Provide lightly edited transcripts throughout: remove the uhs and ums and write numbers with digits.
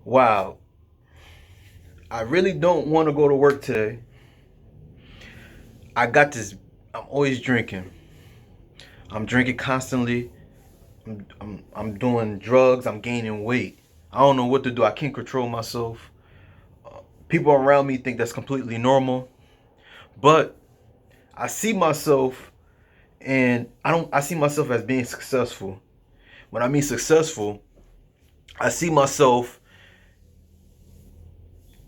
Wow, I really don't want to go to work today. I got this. I'm always drinking. I'm drinking constantly. I'm doing drugs. I'm gaining weight. I don't know what to do. I can't control myself. People around me think that's completely normal, but I see myself, and I don't. I see myself as being successful. When I mean successful, I see myself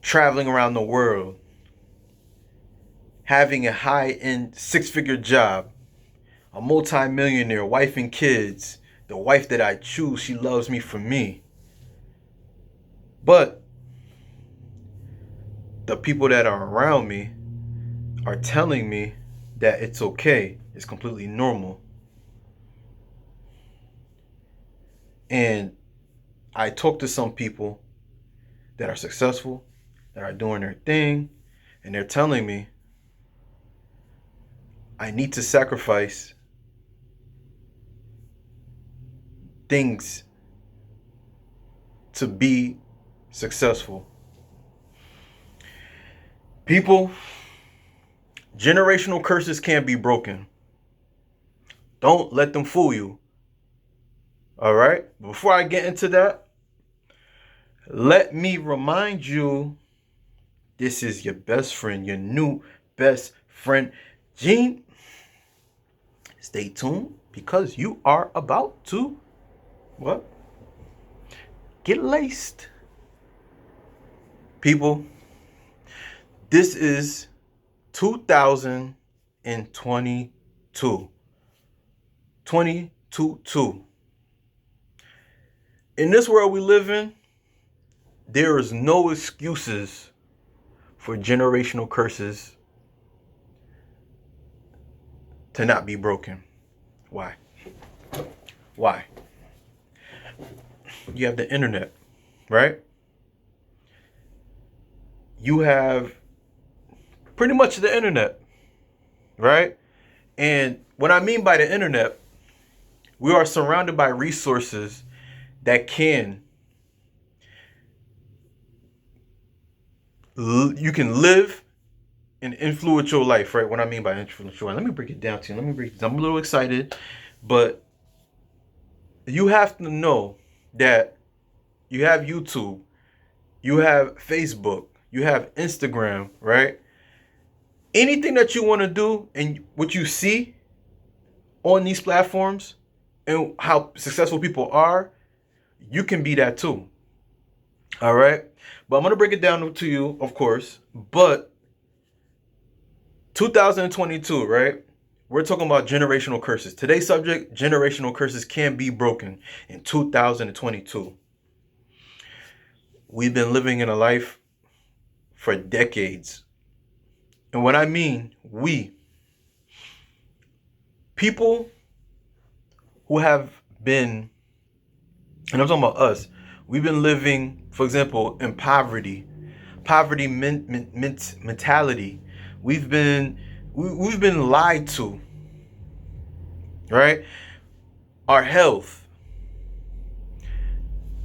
traveling around the world, having a high-end six-figure job, a multi-millionaire, wife and kids. The wife that I choose, she loves me for me. But the people that are around me are telling me that it's okay. It's completely normal. And I talk to some people that are successful, that are doing their thing, and they're telling me I need to sacrifice things to be successful. People, generational curses can't be broken. Don't let them fool you. All right? Before I get into that, let me remind you this is your best friend, your new best friend, Gene. Stay tuned because you are about to what? Get laced. People, this is 2022. 2022. In this world we live in, there is no excuses for generational curses to not be broken. Why? Why? You have the internet, right? You have pretty much the internet, right? And what I mean by the internet, we are surrounded by resources that you can live an influential life, right? What I mean by influential, let me break it down to you. I'm a little excited, but you have to know that you have YouTube, you have Facebook, you have Instagram, right? Anything that you want to do and what you see on these platforms and how successful people are, you can be that too. All right. But I'm going to break it down to you, of course. But 2022, right? We're talking about generational curses. Today's subject, generational curses can be broken in 2022. We've been living in a life for decades. And what I mean, people who have been, and I'm talking about us, we've been living, for example, in poverty mentality. We've been lied to, right? Our health,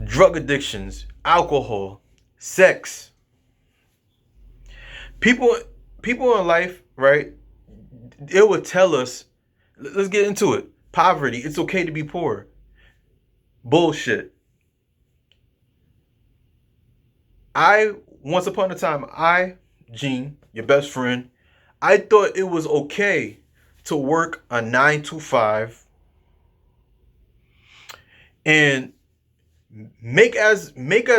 drug addictions, alcohol, sex. People people in life, right? It would tell us, let's get into it. Poverty, it's okay to be poor. Bullshit. Once upon a time, Gene, your best friend, I thought it was okay to work a 9 to 5 and make as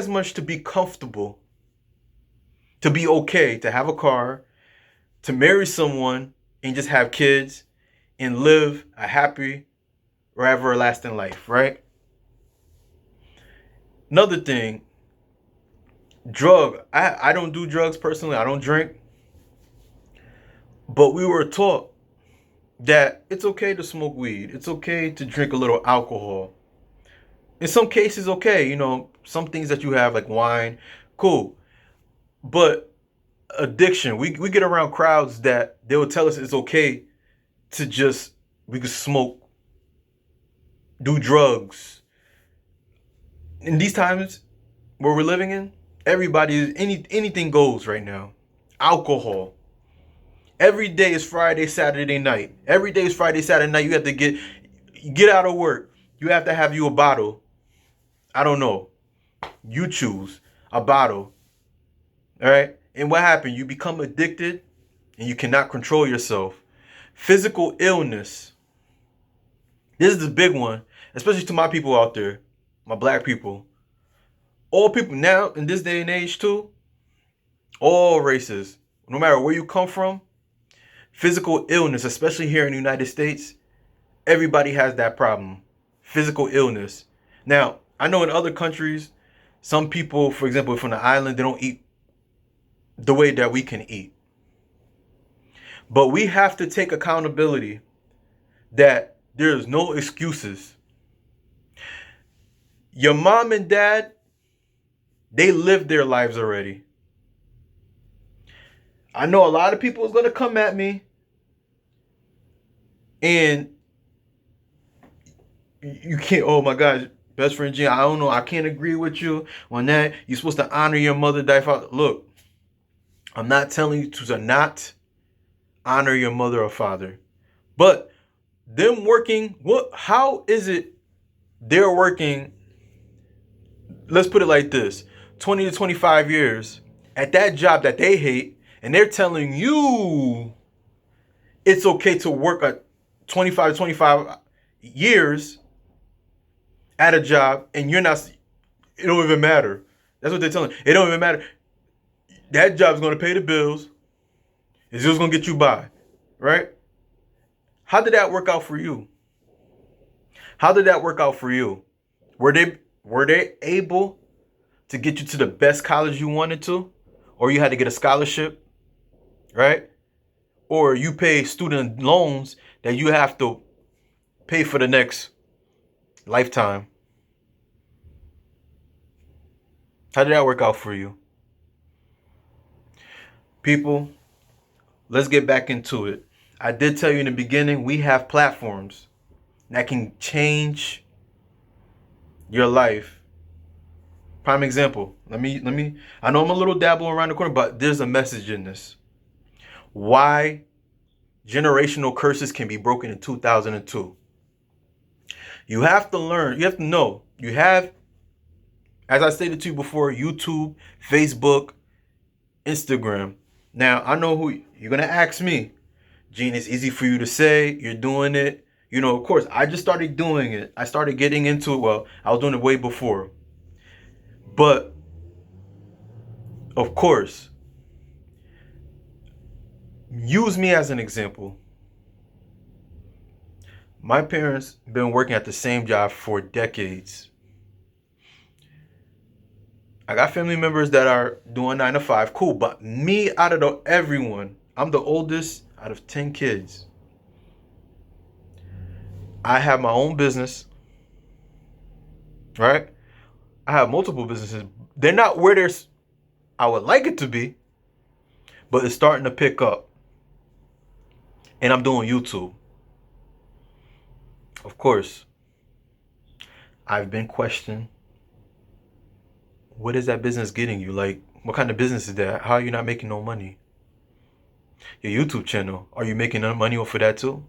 much to be comfortable, to be okay, to have a car, to marry someone and just have kids and live a happy or everlasting life, right? Another thing, I don't do drugs personally, I don't drink, but we were taught that it's okay to smoke weed, it's okay to drink a little alcohol. In some cases, okay, some things that you have like wine, cool. But addiction, we get around crowds that they will tell us it's okay to just, we could smoke, do drugs. In these times, where we're living in, anything goes right now. Alcohol. Every day is Friday, Saturday night. Every day is Friday, Saturday night. You have to get out of work. You have to have you a bottle. I don't know. You choose a bottle. All right? And what happened? You become addicted and you cannot control yourself. Physical illness. This is the big one, especially to my people out there, my black people. All people now in this day and age too, all races, no matter where you come from, physical illness, especially here in the United States, everybody has that problem. Physical illness. Now, I know in other countries, some people, for example, from the island, they don't eat the way that we can eat. But we have to take accountability that there's no excuses. Your mom and dad, they lived their lives already. I know a lot of people is going to come at me and you can't, oh my God, best friend Gene, I don't know, I can't agree with you on that. You're supposed to honor your mother, die father. Look, I'm not telling you to not honor your mother or father, but them working, how is it they're working, let's put it like this, 20 to 25 years at that job that they hate, and they're telling you it's okay to work at 25 to 25 years at a job and you're not, it don't even matter. That's what they're telling you. It don't even matter. That job's going to pay the bills. It's just going to get you by, right? How did that work out for you? How did that work out for you? Were they able to get you to the best college you wanted to? Or you had to get a scholarship, right? Or you pay student loans that you have to pay for the next lifetime. How did that work out for you? People, let's get back into it. I did tell you in the beginning, we have platforms that can change your life. Prime example. Let me, I know I'm a little dabble around the corner, but there's a message in this. Why generational curses can be broken in 2002. You have to learn, you have to know, you have, as I stated to you before, YouTube, Facebook, Instagram. Now, I know who you're going to ask me. Gene, it's easy for you to say, you're doing it. You know, of course, I just started doing it. I started getting into it. Well, I was doing it way before. But, of course, use me as an example. My parents been working at the same job for decades. I got family members that are doing 9 to 5. Cool. But me, out of everyone, I'm the oldest out of 10 kids. I have my own business, right? I have multiple businesses. They're not where I would like it to be, but it's starting to pick up. And I'm doing YouTube. Of course, I've been questioned. What is that business getting you? Like, what kind of business is that? How are you not making no money? Your YouTube channel, are you making no money off of that too?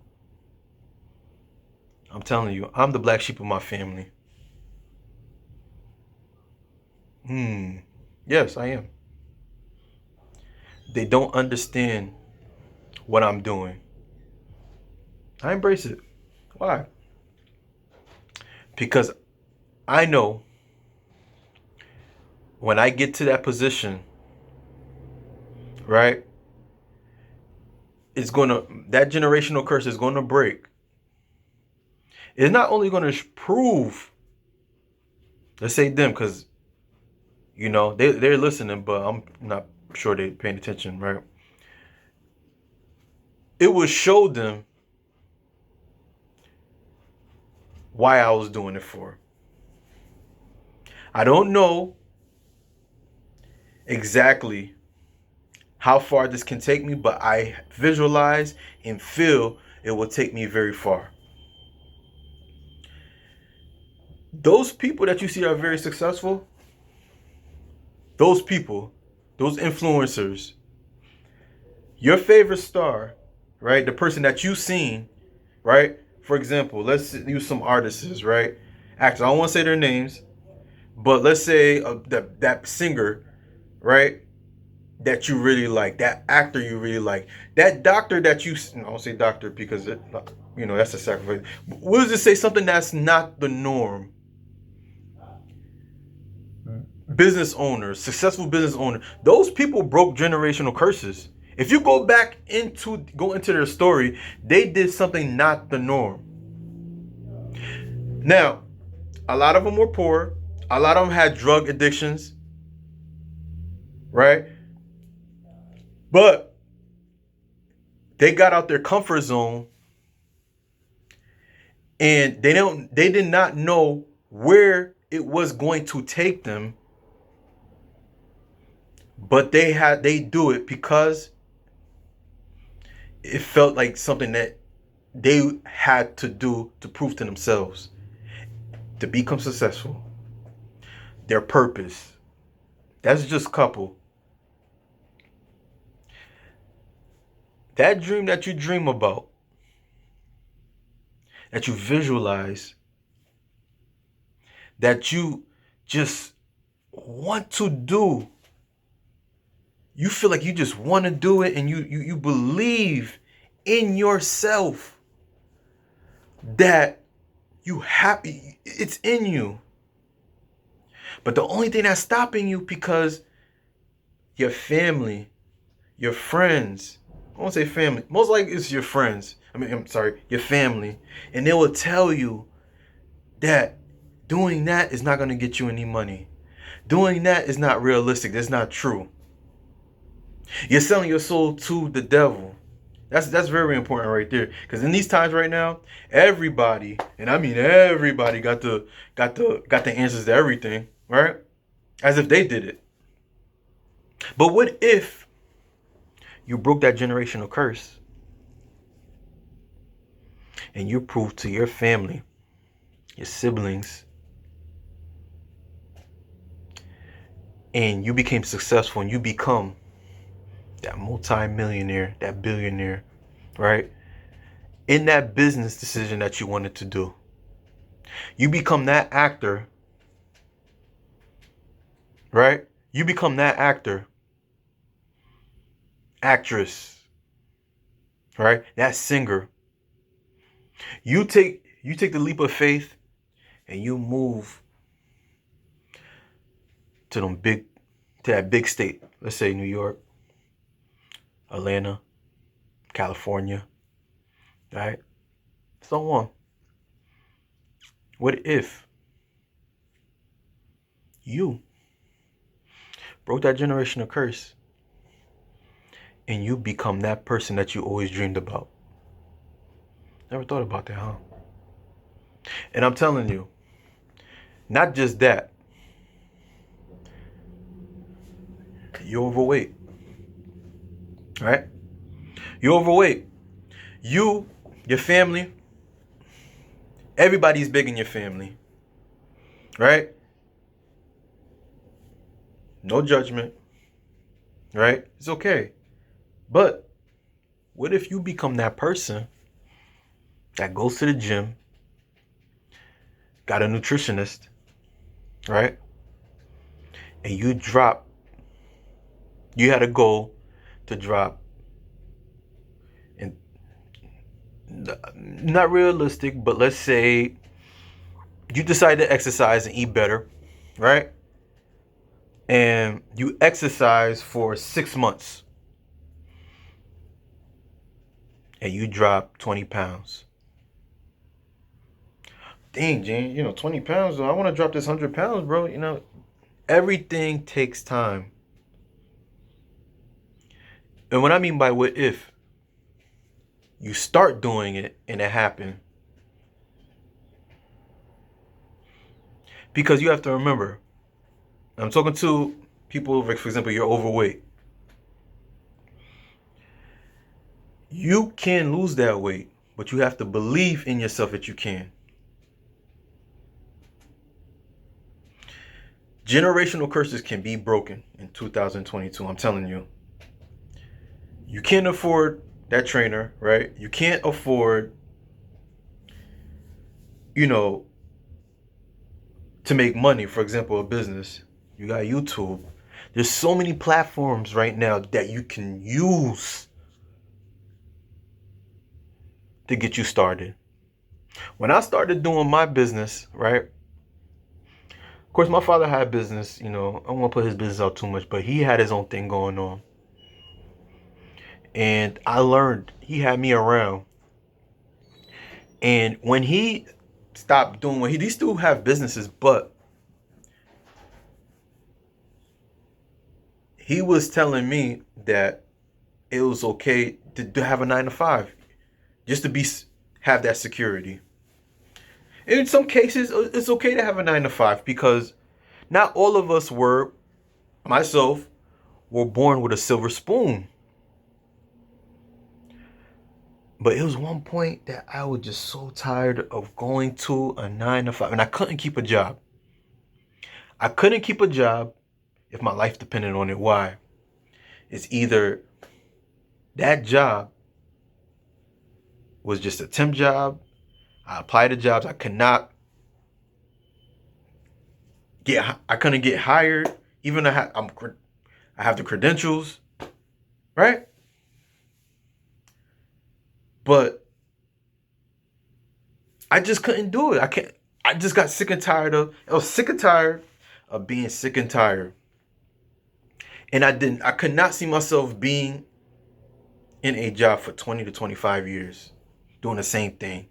I'm telling you, I'm the black sheep of my family. Yes, I am. They don't understand what I'm doing. I embrace it. Why? Because I know when I get to that position, right, that generational curse is gonna break. It's not only gonna prove, let's say them, because you know they're listening, but I'm not sure they're paying attention, right? It will show them why I was doing it for. I don't know exactly how far this can take me, but I visualize and feel it will take me very far. Those people that you see are very successful, those people, those influencers, your favorite star, right? The person that you've seen, right? For example, let's use some artists, right? Actors. I don't want to say their names, but let's say that singer, right? That you really like, that actor you really like, that doctor that you, I don't say doctor because that's a sacrifice. We'll just say something that's not the norm. Business owners, successful business owners, those people broke generational curses. If you go into their story, they did something not the norm. Now, a lot of them were poor. A lot of them had drug addictions, right? But they got out their comfort zone, and they did not know where it was going to take them, but they do it because it felt like something that they had to do to prove to themselves to become successful. Their purpose. That's just a couple. That dream that you dream about, that you visualize, that you just want to do. You feel like you just want to do it, and you believe in yourself that it's in you. But the only thing that's stopping you because your family, your friends, I won't say family, most likely it's your friends. I'm sorry, your family. And they will tell you that doing that is not going to get you any money. Doing that is not realistic. That's not true. You're selling your soul to the devil. That's very important right there. Because in these times right now, everybody, and I mean everybody, got the answers to everything, right? As if they did it. But what if you broke that generational curse and you proved to your family, your siblings, and you became successful and you become that multi-millionaire, that billionaire, right? In that business decision that you wanted to do. You become that actor, right? You become that actor, actress, right? That singer. You take the leap of faith and you move to that big state. Let's say New York, Atlanta, California, right? So on. What if you broke that generational curse and you become that person that you always dreamed about? Never thought about that, huh? And I'm telling you, not just that, you're overweight, right? You're overweight. Your family, everybody's big in your family, right? No judgment, right? It's okay. But what if you become that person that goes to the gym, got a nutritionist, right? And you had a goal to drop, and not realistic, but let's say you decide to exercise and eat better, right? And you exercise for 6 months and you drop 20 pounds. Dang, Jane, 20 pounds, though. I want to drop this 100 pounds, bro. Everything takes time. And what I mean by what if, you start doing it and it happened. Because you have to remember, I'm talking to people, for example, you're overweight. You can lose that weight, but you have to believe in yourself that you can. Generational curses can be broken in 2022. I'm telling you. You can't afford that trainer, right? You can't afford, you know, to make money. For example, a business. You got YouTube. There's so many platforms right now that you can use to get you started. When I started doing my business, right? Of course, my father had business, I don't want to put his business out too much, but he had his own thing going on. And I learned, he had me around. And when he stopped doing what he still have businesses, but he was telling me that it was okay to have a 9 to 5, just to have that security. In some cases, it's okay to have a 9 to 5 because not all of us myself, were born with a silver spoon. But it was one point that I was just so tired of going to a 9 to 5, and I couldn't keep a job. I couldn't keep a job if my life depended on it. Why? It's either that job was just a temp job. I applied to jobs. I couldn't get hired. Even I have the credentials, right? But I just couldn't do it. I just got sick and tired I was sick and tired of being sick and tired. And I could not see myself being in a job for 20 to 25 years doing the same thing.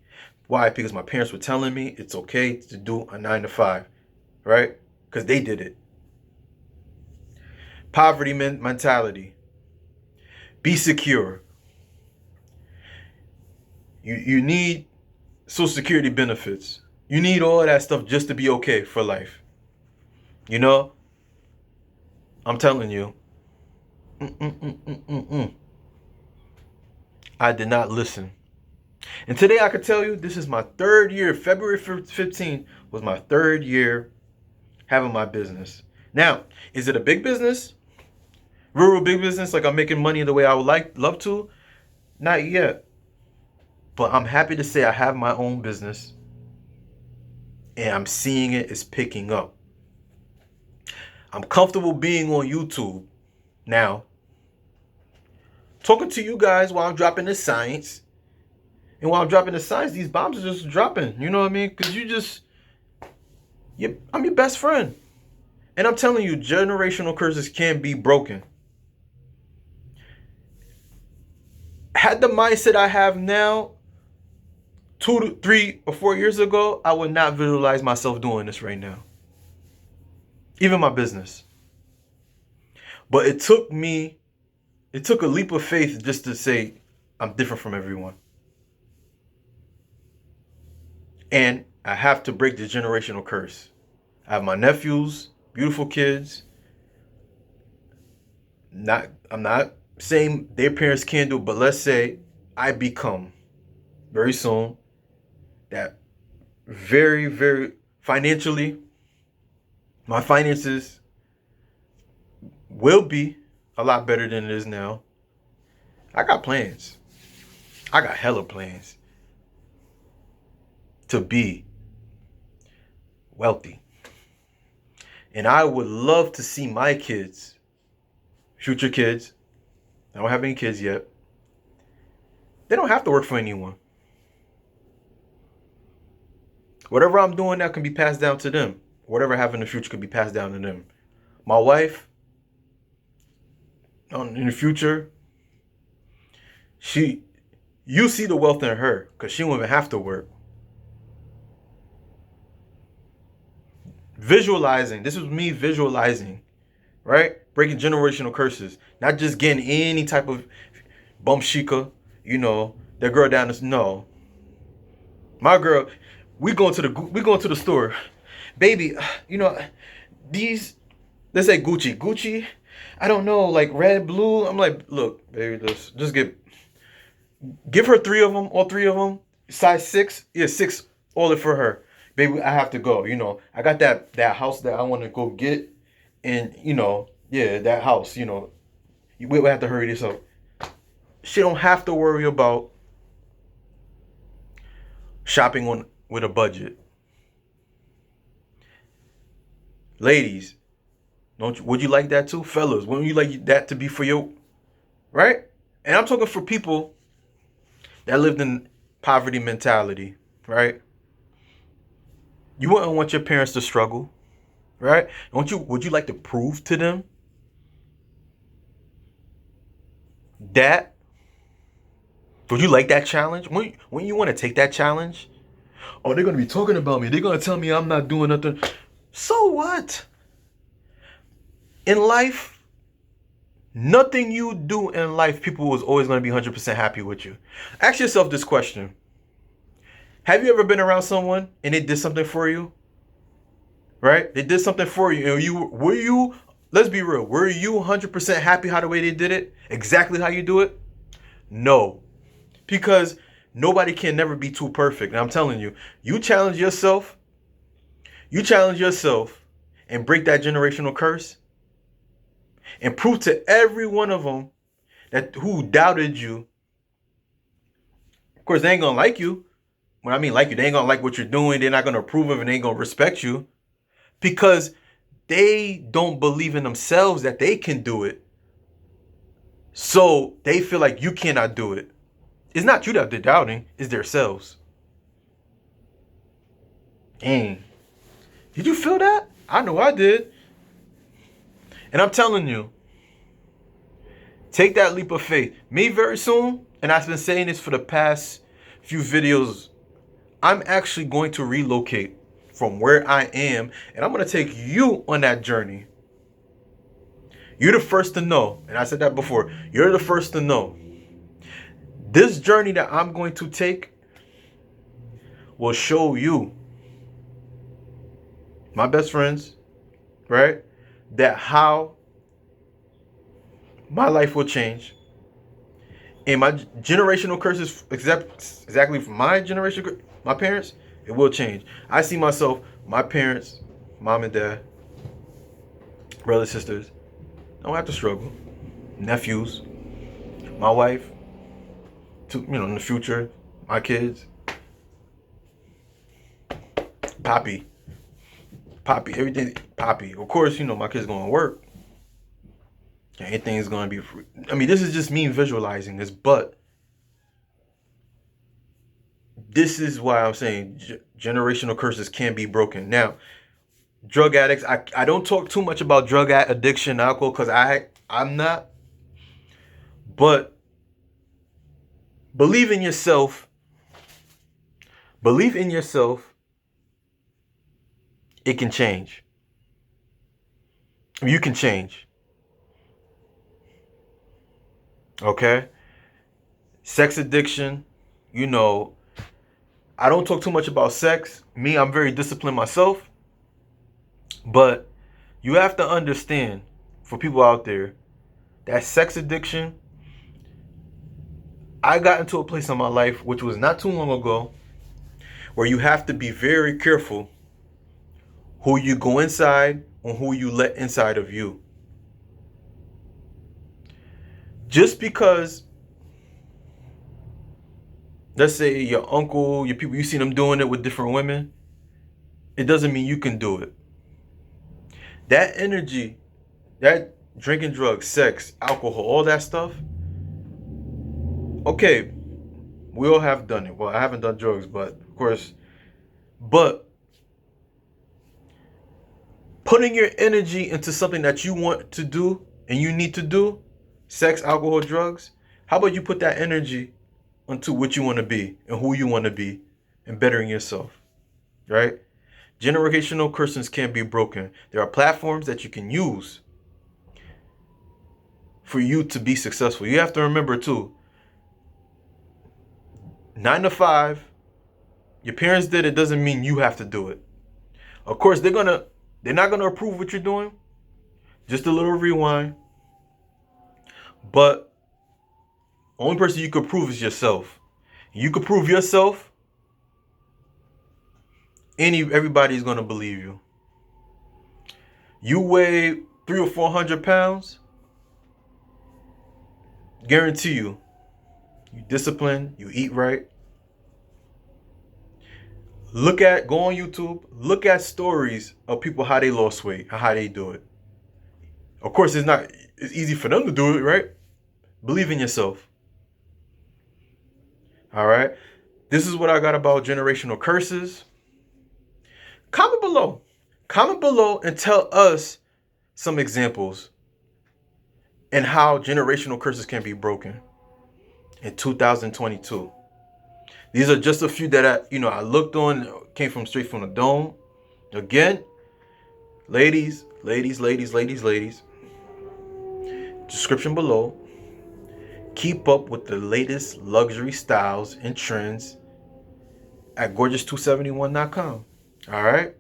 Why? Because my parents were telling me it's okay to do a 9 to 5, right? Because they did it. Poverty mentality. Be secure. You need Social Security benefits. You need all of that stuff just to be okay for life. I'm telling you. I did not listen. And today I could tell you this is my 3rd year. February 15th was my 3rd year having my business. Now, is it a big business? Real big business, like I'm making money the way I would love to? Not yet. But I'm happy to say I have my own business. And I'm seeing it's picking up. I'm comfortable being on YouTube now, talking to you guys while I'm dropping this science. And while I'm dropping the science, these bombs are just dropping. You know what I mean? Because I'm your best friend. And I'm telling you, generational curses can be broken. Had the mindset I have now 2 to 3 or 4 years ago, I would not visualize myself doing this right now. Even my business. But it took a leap of faith just to say I'm different from everyone. And I have to break the generational curse. I have my nephews, beautiful kids. I'm not saying their parents can't do it, but let's say I become very soon that very, very financially, my finances will be a lot better than it is now. I got plans. I got hella plans to be wealthy. And I would love to see my kids, future kids, I don't have any kids yet, they don't have to work for anyone. Whatever I'm doing now can be passed down to them. Whatever I have in the future could be passed down to them. My wife, in the future, you see the wealth in her because she won't even have to work. Visualizing. This was me visualizing, right? Breaking generational curses. Not just getting any type of bump shika, that girl down the... No. My girl, we going to the store. Baby, these, let's say Gucci, I don't know, like red, blue. I'm like, look, baby, just give her 3 of them, all 3 of them, size 6. Yeah, 6, order for her. baby, I have to go. You know, I got that house that I want to go get, and you know, yeah, that house. You know, we have to hurry this up. She don't have to worry about shopping on with a budget. Ladies, don't you, would you like that too? Fellas, wouldn't you like that to be for your right? And I'm talking for people that lived in poverty mentality, right? You wouldn't want your parents to struggle, right? Don't you? Would you like to prove to them that? Would you like that challenge? When you want to take that challenge? Oh, they're gonna be talking about me. They're gonna tell me I'm not doing nothing. So what? In life, nothing you do in life, people is always gonna be 100% happy with you. Ask yourself this question: have you ever been around someone and they did something for you? Right? They did something for you, and you. Let's be real. Were you 100% happy how the way they did it? Exactly how you do it? No, because nobody can never be too perfect. And I'm telling you, you challenge yourself. You challenge yourself and break that generational curse and prove to every one of them that who doubted you. Of course, they ain't gonna like you. When I mean like you, they ain't gonna like what you're doing. They're not gonna approve of it. And they ain't gonna respect you because they don't believe in themselves that they can do it. So they feel like you cannot do it. It's not you that they're doubting, it's themselves. Dang. Did you feel that? I know I did. And I'm telling you, take that leap of faith. Me very soon, and I've been saying this for the past few videos, I'm actually going to relocate from where I am, and I'm going to take you on that journey. You're the first to know, and I said that before, you're the first to know. This journey that I'm going to take will show you, my best friends, right, that how my life will change. And my generational curses, exactly from my generation, my parents, it will change. I see myself, my parents, mom and dad, brothers, sisters, don't have to struggle. Nephews, my wife, in the future, my kids, Poppy, everything, Poppy. Of course, my kids going to work. Anything's going to be free. I mean, this is just me visualizing this, but this is why I'm saying generational curses can be broken. Now, drug addicts, I don't talk too much about drug addiction, alcohol, because I'm not. But believe in yourself. Believe in yourself. It can change. You can change. Okay? Sex addiction, I don't talk too much about sex. Me, I'm very disciplined myself. But you have to understand, for people out there, that sex addiction, I got into a place in my life, which was not too long ago, where you have to be very careful who you go inside and who you let inside of you. Just because, let's say your uncle, your people, you see them doing it with different women, it doesn't mean you can do it. That energy, that drinking drugs, sex, alcohol, all that stuff, okay, we all have done it. Well, I haven't done drugs, but of course, but putting your energy into something that you want to do and you need to do, sex, alcohol, drugs, how about you put that energy into what you want to be and who you want to be and bettering yourself, right? Generational curses can be broken. There are platforms that you can use for you to be successful. You have to remember too, 9 to 5, your parents did it doesn't mean you have to do it. Of course, they're not gonna approve what you're doing. Just a little rewind. But only person you can prove is yourself. You can prove yourself. everybody's gonna believe you. You weigh 300 or 400 pounds, guarantee you discipline, you eat right. Go on YouTube, look at stories of people how they lost weight, how they do it. Of course, it's easy for them to do it, right? Believe in yourself. All right. This is what I got about generational curses. Comment below. Comment below and tell us some examples and how generational curses can be broken in 2022. These are just a few that I looked on, came from straight from the dome. Again, ladies, description below. Keep up with the latest luxury styles and trends at gorgeous271.com. All right.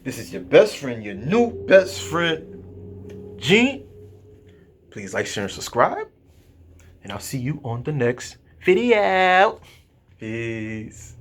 This is your best friend, your new best friend, Gene. Please like, share, and subscribe. And I'll see you on the next video. Peace.